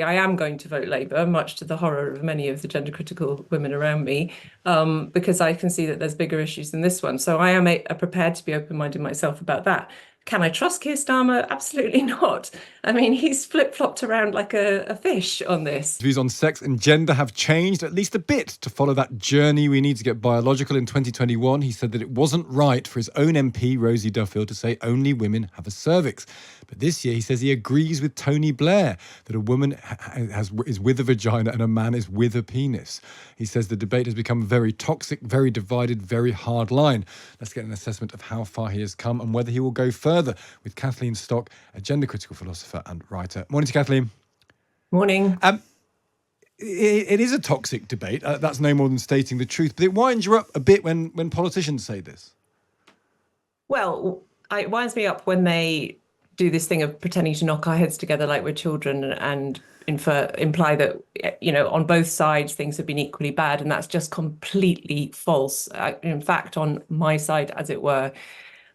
I am going to vote Labour, much to the horror of many of the gender critical women around me, because I can see that there's bigger issues than this one. So I am prepared to be open-minded myself about that. Can I trust Keir Starmer? Absolutely not. I mean, he's flip-flopped around like a fish on this. Views on sex and gender have changed at least a bit to follow that journey we need to get biological. In 2021, he said that it wasn't right for his own MP, Rosie Duffield, to say only women have a cervix. But this year, he says he agrees with Tony Blair that a woman is with a vagina and a man is with a penis. He says the debate has become very toxic, very divided, very hard line. Let's get an assessment of how far he has come and whether he will go further with Kathleen Stock, a gender critical philosopher and writer. Morning to Kathleen. Morning. It is a toxic debate. That's no more than stating the truth. But it winds you up a bit when politicians say this. Well, it winds me up when they do this thing of pretending to knock our heads together like we're children and imply that, on both sides things have been equally bad, and that's just completely false. In fact, on my side, as it were,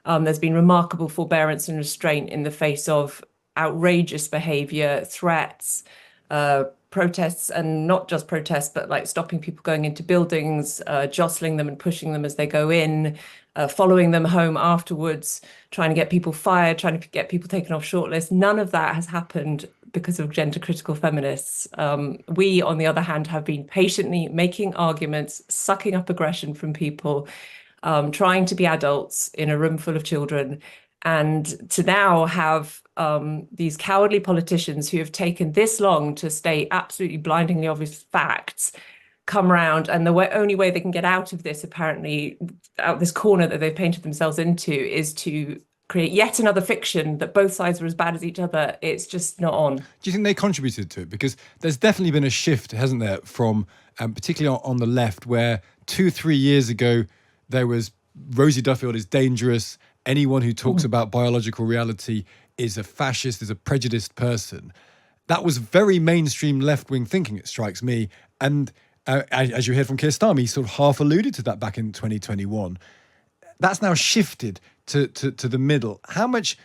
there's been remarkable forbearance and restraint in the face of outrageous behaviour, threats, protests, and not just protests, but like stopping people going into buildings, jostling them and pushing them as they go in, following them home afterwards, trying to get people fired, trying to get people taken off shortlists. None of that has happened because of gender critical feminists. We, on the other hand, have been patiently making arguments, sucking up aggression from people, trying to be adults in a room full of children, and to now have these cowardly politicians who have taken this long to state absolutely blindingly obvious facts come around, and the only way they can get out of this, apparently, out this corner that they've painted themselves into, is to create yet another fiction that both sides are as bad as each other. It's just not on. Do you think they contributed to it? Because there's definitely been a shift, hasn't there, from particularly on the left, where 2-3 years ago there was Rosie Duffield is dangerous. Anyone who talks about biological reality is a fascist, is a prejudiced person. That was very mainstream left-wing thinking, it strikes me. And as you heard from Keir Starmer, he sort of half alluded to that back in 2021. That's now shifted to the middle. How much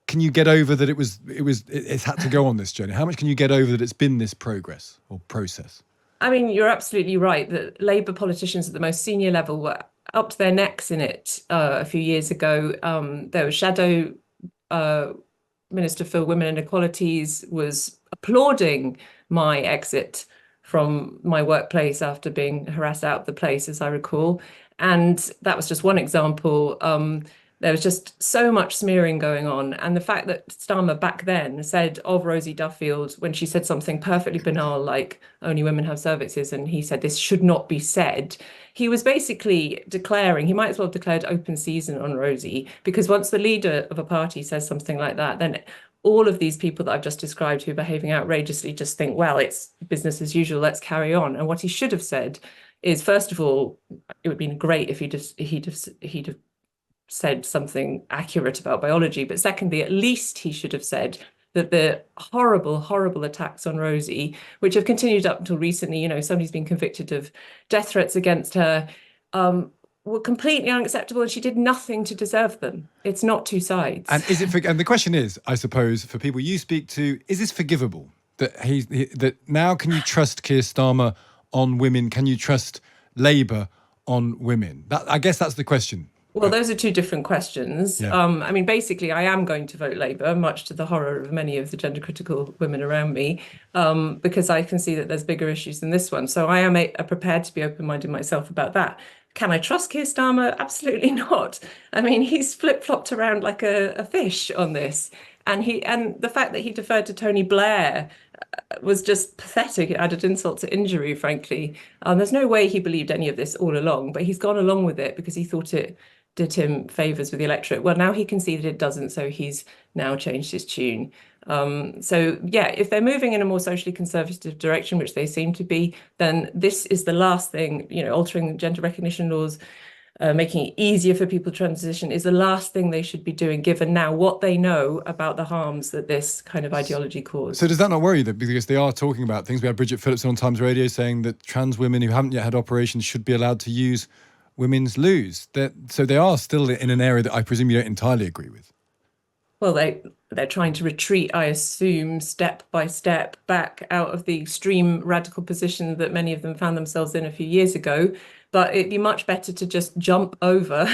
can you get over that it's had to go on this journey? How much can you get over that it's been this progress or process? I mean, you're absolutely right that Labour politicians at the most senior level were up to their necks in it a few years ago. There was Shadow Minister for Women and Equalities was applauding my exit from my workplace after being harassed out of the place, as I recall. And that was just one example. There was just so much smearing going on. And the fact that Starmer back then said of Rosie Duffield, when she said something perfectly banal, like only women have cervixes, and he said this should not be said, he was basically declaring, he might as well have declared open season on Rosie, because once the leader of a party says something like that, then all of these people that I've just described who are behaving outrageously just think, well, it's business as usual, let's carry on. And what he should have said is, first of all, it would have been great if he'd have said something accurate about biology. But secondly, at least he should have said that the horrible, horrible attacks on Rosie, which have continued up until recently, somebody's been convicted of death threats against her, were completely unacceptable, and she did nothing to deserve them. It's not two sides. And and the question is, I suppose, for people you speak to, is this forgivable? That now can you trust Keir Starmer on women? Can you trust Labour on women? I guess that's the question. Well, those are two different questions. Yeah. I mean, basically, I am going to vote Labour, much to the horror of many of the gender critical women around me, because I can see that there's bigger issues than this one. So I am prepared to be open-minded myself about that. Can I trust Keir Starmer? Absolutely not. I mean, he's flip-flopped around like a fish on this. And the fact that he deferred to Tony Blair was just pathetic. It added insult to injury, frankly. There's no way he believed any of this all along, but he's gone along with it because he thought it did him favours with the electorate. Well, now he can see that it doesn't, so he's now changed his tune. So, yeah, if they're moving in a more socially conservative direction, which they seem to be, then this is the last thing, altering gender recognition laws, making it easier for people to transition is the last thing they should be doing, given now what they know about the harms that this kind of ideology caused. So does that not worry you, because they are talking about things? We had Bridget Phillipson on Times Radio saying that trans women who haven't yet had operations should be allowed to use women's loos. So they are still in an area that I presume you don't entirely agree with. Well, they're trying to retreat, I assume, step by step back out of the extreme radical position that many of them found themselves in a few years ago. But it'd be much better to just jump over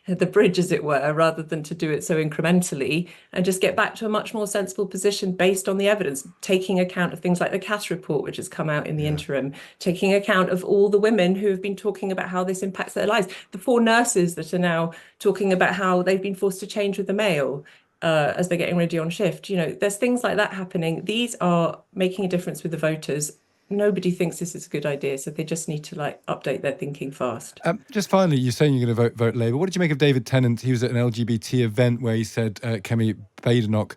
the bridge, as it were, rather than to do it so incrementally and just get back to a much more sensible position based on the evidence, taking account of things like the Cass report, which has come out in the interim, taking account of all the women who have been talking about how this impacts their lives, the 4 nurses that are now talking about how they've been forced to change with the mail. As they're getting ready on shift, there's things like that happening. These are making a difference with the voters. Nobody thinks this is a good idea, so they just need to update their thinking fast. Just finally, you're saying you're going to vote Labour. What did you make of David Tennant? He was at an LGBT event where he said Kemi Badenoch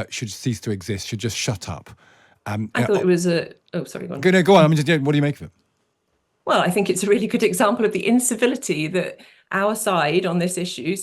should cease to exist, should just shut up. I thought it was a... Oh, sorry, go on. No, go on. What do you make of it? Well, I think it's a really good example of the incivility that our side on this issue,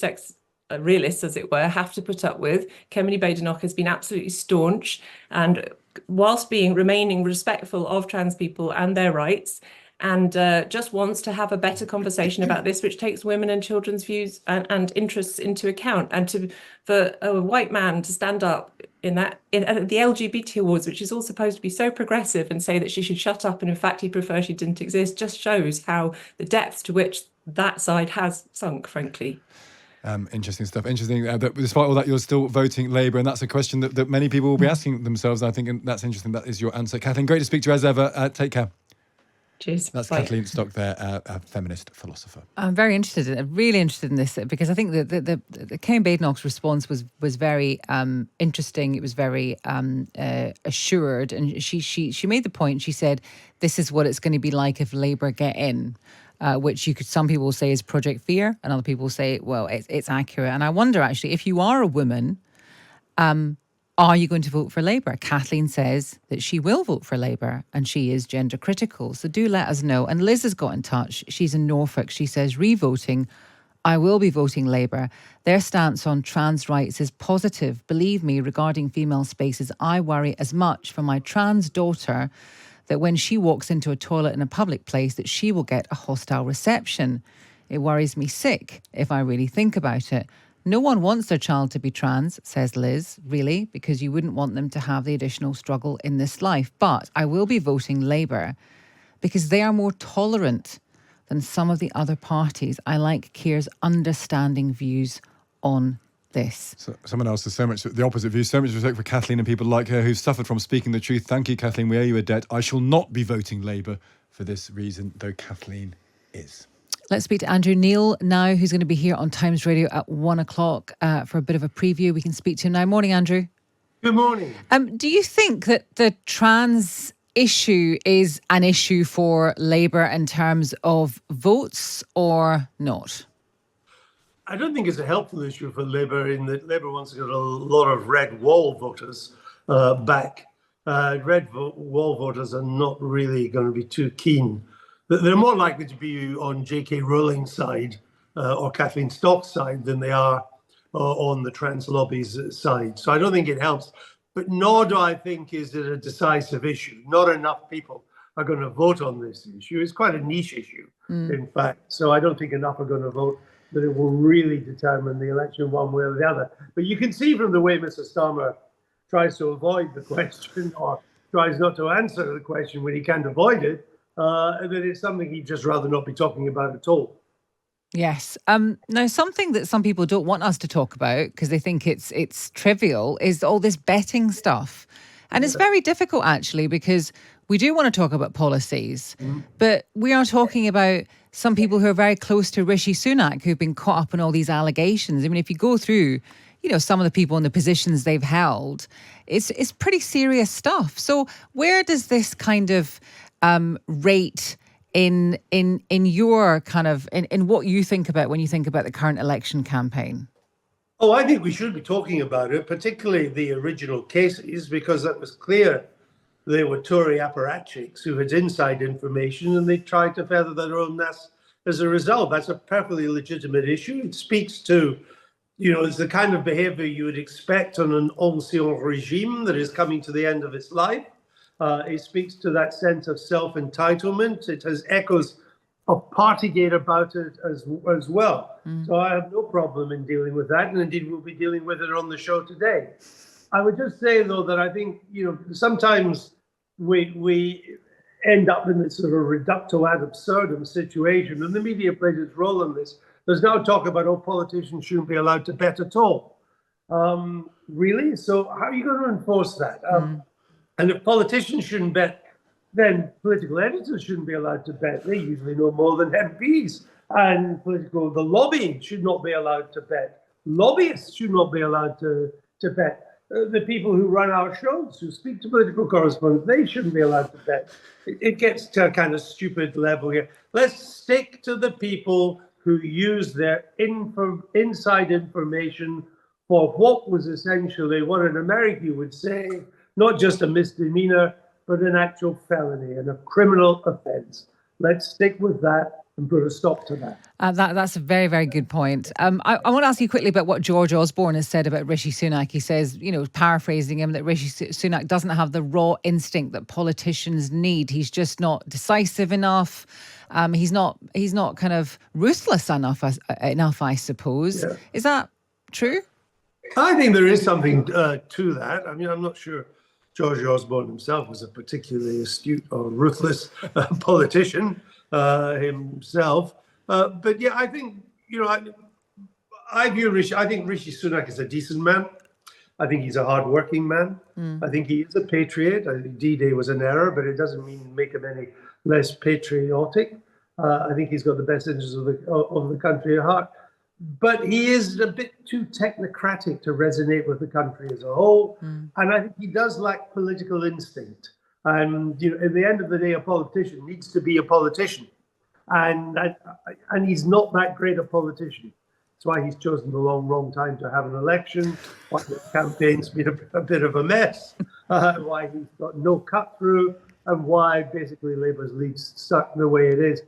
realists, as it were, have to put up with. Kemi Badenoch has been absolutely staunch, and whilst remaining respectful of trans people and their rights, and just wants to have a better conversation about this, which takes women and children's views and interests into account. And for a white man to stand up at the LGBT awards, which is all supposed to be so progressive, and say that she should shut up and in fact he'd prefer she didn't exist, just shows how the depth to which that side has sunk, frankly. Interesting stuff. Interesting that despite all that, you're still voting Labour, and that's a question that many people will be asking themselves, I think, and that's interesting. That is your answer. Kathleen, great to speak to you as ever. Take care. Cheers. That's Bye. Kathleen Stock there, a feminist philosopher. I'm very really interested in this, because I think that the Kemi Badenoch's response was very interesting. It was very assured, and she made the point. She said, "This is what it's going to be like if Labour get in." Which some people will say is Project Fear, and other people say, well, it's accurate. And I wonder, actually, if you are a woman, are you going to vote for Labour? Kathleen says that she will vote for Labour, and she is gender critical. So do let us know. And Liz has got in touch. She's in Norfolk. She says, re-voting, I will be voting Labour. Their stance on trans rights is positive. Believe me, regarding female spaces, I worry as much for my trans daughter that when she walks into a toilet in a public place, that she will get a hostile reception. It worries me sick if I really think about it. No one wants their child to be trans, says Liz, really, because you wouldn't want them to have the additional struggle in this life. But I will be voting Labour because they are more tolerant than some of the other parties. I like Keir's understanding views on this. So, someone else has so much the opposite view. So much respect for Kathleen and people like her who've suffered from speaking the truth. Thank you, Kathleen. We owe you a debt. I shall not be voting Labour for this reason, though Kathleen is. Let's speak to Andrew Neil now, who's going to be here on Times Radio at 1 o'clock for a bit of a preview. We can speak to him now. Morning, Andrew. Good morning. Do you think that the trans issue is an issue for Labour in terms of votes or not? I don't think it's a helpful issue for Labour in that Labour wants to get a lot of red wall voters back. Red wall voters are not really going to be too keen. They're more likely to be on J.K. Rowling's side or Kathleen Stock's side than they are on the trans lobby's side. So I don't think it helps. But nor do I think is it a decisive issue. Not enough people are going to vote on this issue. It's quite a niche issue, in fact. So I don't think enough are going to vote that it will really determine the election one way or the other. But you can see from the way Mr. Starmer tries to avoid the question or tries not to answer the question when he can't avoid it, that it's something he'd just rather not be talking about at all. Yes. Now, something that some people don't want us to talk about because they think it's trivial is all this betting stuff. And it's very difficult, actually, because we do want to talk about policies, but we are talking about some people who are very close to Rishi Sunak who've been caught up in all these allegations. I mean, if you go through, some of the people in the positions they've held, it's pretty serious stuff. So where does this kind of rate in your kind of in what you think about when you think about the current election campaign? Oh, I think we should be talking about it, particularly the original cases, because that was clear they were Tory apparatchiks who had inside information and they tried to feather their own nest as a result. That's a perfectly legitimate issue. It speaks to, it's the kind of behavior you would expect on an ancien regime that is coming to the end of its life. It speaks to that sense of self-entitlement. It has echoes Partygate about it as well. So I have no problem in dealing with that, and indeed we'll be dealing with it on the show today. I would just say, though, that I think, sometimes we end up in this sort of reducto ad absurdum situation, and the media plays its role in this. There's now talk about, politicians shouldn't be allowed to bet at all. Really? So how are you going to enforce that? And if politicians shouldn't bet, then political editors shouldn't be allowed to bet. They usually know more than MPs. And the lobby should not be allowed to bet. Lobbyists should not be allowed to bet. The people who run our shows, who speak to political correspondents, they shouldn't be allowed to bet. It gets to a kind of stupid level here. Let's stick to the people who use their inside information for what was essentially what an American would say, not just a misdemeanor, but an actual felony and a criminal offense. Let's stick with that and put a stop to that. That's a very, very good point. I want to ask you quickly about what George Osborne has said about Rishi Sunak. He says, paraphrasing him, that Rishi Sunak doesn't have the raw instinct that politicians need. He's just not decisive enough. He's not kind of ruthless enough, I suppose. Yeah. Is that true? I think there is something to that. I mean, I'm not sure George Osborne himself was a particularly astute or ruthless politician himself. But yeah, I think, I view Rishi Sunak as a decent man. I think he's a hardworking man. I think he is a patriot. I think D-Day was an error, but it doesn't make him any less patriotic. I think he's got the best interests of the country at heart. But he is a bit too technocratic to resonate with the country as a whole. And I think he does lack political instinct. And at the end of the day, a politician needs to be a politician. And he's not that great a politician. That's why he's chosen the wrong time to have an election, why the campaign's been a bit of a mess, why he's got no cut through, and why basically Labour's lead's stuck the way it is.